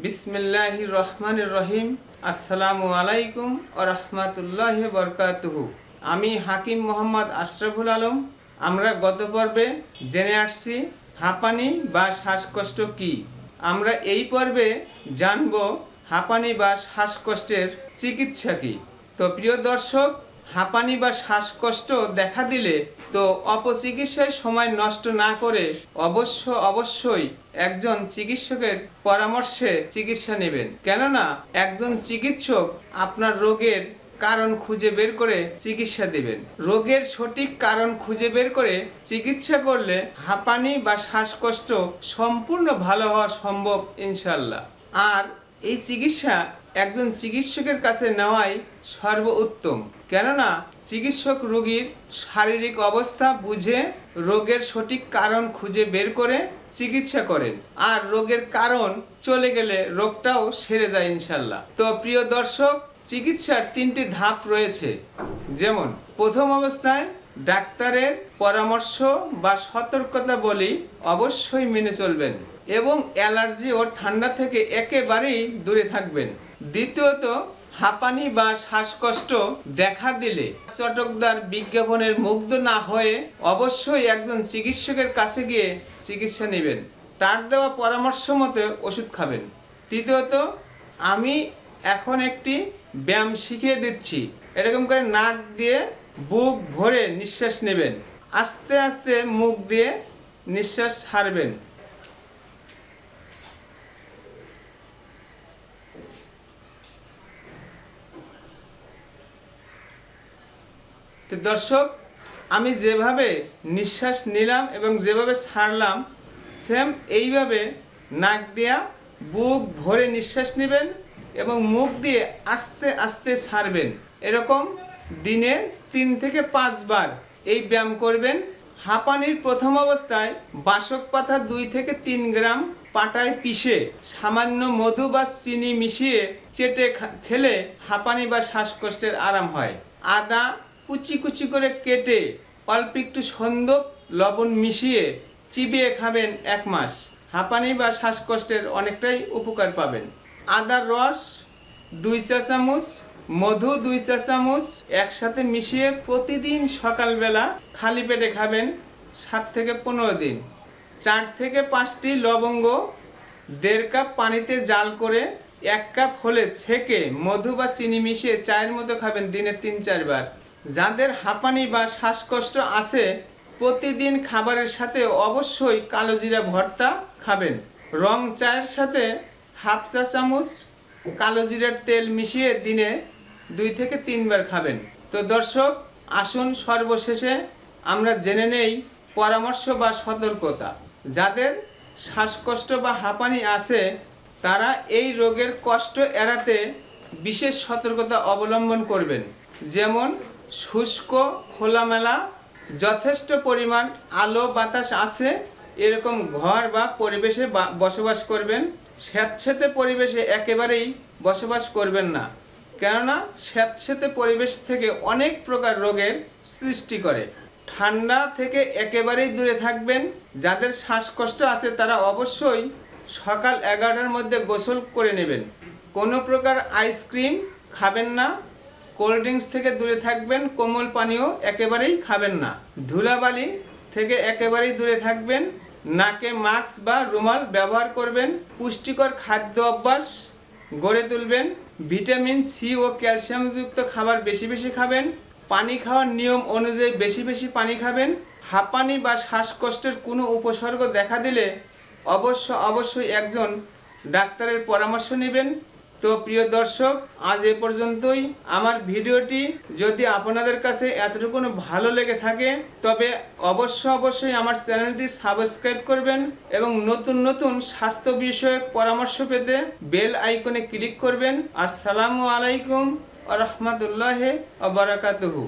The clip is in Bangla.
बिस्मिल्लाहिर रहमानिर रहीम। আসসালামু আলাইকুম ওয়া রাহমাতুল্লাহি ওয়া বারাকাতুহু। আমি হাকিম মোহাম্মদ আশরাফুল আলম। আমরা গত পর্বে জেনে আসছি হাঁপানি বা শ্বাসকষ্ট কি। আমরা এই পর্বে জানব হাঁপানি বা শ্বাসকষ্টের চিকিৎসা কি। তো প্রিয় দর্শক, হাঁপানি বা শ্বাসকষ্ট দেখা দিলে তো অপচিকিৎসায় সময় নষ্ট না করে অবশ্যই একজন চিকিৎসকের পরামর্শে চিকিৎসা নেবেন। কেননা একজন চিকিৎসক আপনার রোগের কারণ খুঁজে বের করে চিকিৎসা দেবেন। রোগের সঠিক কারণ খুঁজে বের করে চিকিৎসা করলে হাঁপানি বা শ্বাসকষ্ট সম্পূর্ণ ভালো হওয়া সম্ভব ইনশাল্লাহ। আর এই চিকিৎসা একজন চিকিৎসকের কাছে নেওয়াই সর্বোত্তম। কেননা চিকিৎসক রোগীর শারীরিক অবস্থা বুঝে রোগের সঠিক কারণ খুঁজে বের করে চিকিৎসা করেন। আর রোগের কারণ চলে গেলে রোগটাও সেরে যায় ইনশাল্লাহ। তো প্রিয় দর্শক, চিকিৎসার 3টি ধাপ রয়েছে। যেমন প্রথম অবস্থায় ডাক্তারের পরামর্শ বা সতর্কতা বলি অবশ্যই মেনে চলবেন এবং অ্যালার্জি ও ঠান্ডা থেকে একেবারেই দূরে থাকবেন। দ্বিতীয়ত, হাঁপানি বা শ্বাসকষ্ট দেখা দিলে চটকদার বিজ্ঞাপনের মুগ্ধ না হয়ে অবশ্যই একজন চিকিৎসকের কাছে গিয়ে চিকিৎসা নেবেন। তার দেওয়া পরামর্শ মতো ওষুধ খাবেন। তৃতীয়ত, আমি এখন একটি ব্যায়াম শিখিয়ে দিচ্ছি। এরকম করে নাক দিয়ে বুক ভরে নিঃশ্বাস নেবেন, আস্তে আস্তে মুখ দিয়ে নিঃশ্বাস ছাড়বেন। তো দর্শক, আমি যেভাবে নিঃশ্বাস নিলাম এবং যেভাবে ছাড়লাম সেম এইভাবে নাক দিয়া বুক ভরে নিঃশ্বাস নেবেন এবং মুখ দিয়ে আস্তে আস্তে ছাড়বেন। এরকম দিনে 3 থেকে 5 বার এই ব্যায়াম করবেন। হাঁপানির প্রথম অবস্থায় বাসক পাতা 2 থেকে 3 গ্রাম পাটায় পিষে সামান্য মধু বা চিনি মিশিয়ে চেটে খেলে হাঁপানি বা শ্বাসকষ্টের আরাম হয়। আদা কুচি কুচি করে কেটে অল্প একটু সন্দক লবণ মিশিয়ে চিবিয়ে খাবেন 1 মাস। হাঁপানি বা শ্বাসকষ্টের অনেকটাই উপকার পাবেন। আদার রস 2 চা চামচ, মধু 2 চা চামচ একসাথে মিশিয়ে প্রতিদিন সকালবেলা খালি পেটে খাবেন 7 থেকে 15 দিন। 4 থেকে 5টি লবঙ্গ 1.5 কাপ পানিতে জাল করে 1 কাপ হলে ছেঁকে মধু বা চিনি মিশিয়ে চায়ের মতো খাবেন দিনে 3-4 বার। যাদের হাঁপানি বা শ্বাসকষ্ট আছে প্রতিদিন খাবারের সাথে অবশ্যই কালো জিরা ভর্তা খাবেন। রং চায়ের সাথে 1/2 চা চামচ কালো জিরার তেল মিশিয়ে দিনে 2 থেকে 3 বার খাবেন। তো দর্শক, আসুন সর্বশেষে আমরা জেনে নেই পরামর্শ বা সতর্কতা। যাদের শ্বাসকষ্ট বা হাঁপানি আছে তারা এই রোগের কষ্ট এড়াতে বিশেষ সতর্কতা অবলম্বন করবেন। যেমন শুষ্ক খোলামেলা যথেষ্ট পরিমাণ আলো বাতাস আছে এরকম ঘর বা পরিবেশে বসবাস করবেন। স্যাঁতসেঁতে পরিবেশে একেবারেই বসবাস করবেন না, কেননা স্যাঁতসেঁতে পরিবেশ থেকে অনেক প্রকার রোগের সৃষ্টি করে। ঠান্ডা থেকে একেবারেই দূরে থাকবেন। যাদের শ্বাসকষ্ট আছে তারা অবশ্যই সকাল 11টার মধ্যে গোসল করে নেবেন। কোনো প্রকার আইসক্রিম খাবেন না। কোল্ড ড্রিঙ্কস থেকে দূরে থাকবেন। কোমল পানীয় একেবারেই খাবেন না। ধুলাবালি থেকে একেবারেই দূরে থাকবেন। নাকে মাস্ক বা রুমাল ব্যবহার করবেন। পুষ্টিকর খাদ্য অভ্যাস গড়ে তুলবেন। ভিটামিন সি ও ক্যালসিয়ামযুক্ত খাবার বেশি বেশি খাবেন। পানি খাওয়ার নিয়ম অনুযায়ী বেশি বেশি পানি খাবেন। হাঁপানি বা শ্বাসকষ্টের কোনো উপসর্গ দেখা দিলে অবশ্যই একজন ডাক্তারের পরামর্শ নেবেন। তো প্রিয় দর্শক, আজ এ পর্যন্তই। আমার ভিডিওটি যদি আপনাদের কাছে এতটুকু ভালো লেগে থাকে তবে অবশ্যই আমার চ্যানেলটি সাবস্ক্রাইব করবেন এবং নতুন নতুন স্বাস্থ্য বিষয়ক পরামর্শ পেতে বেল আইকনে ক্লিক করবেন। আসসালামু আলাইকুম ওয়া রাহমাতুল্লাহি ওয়া বারাকাতুহু।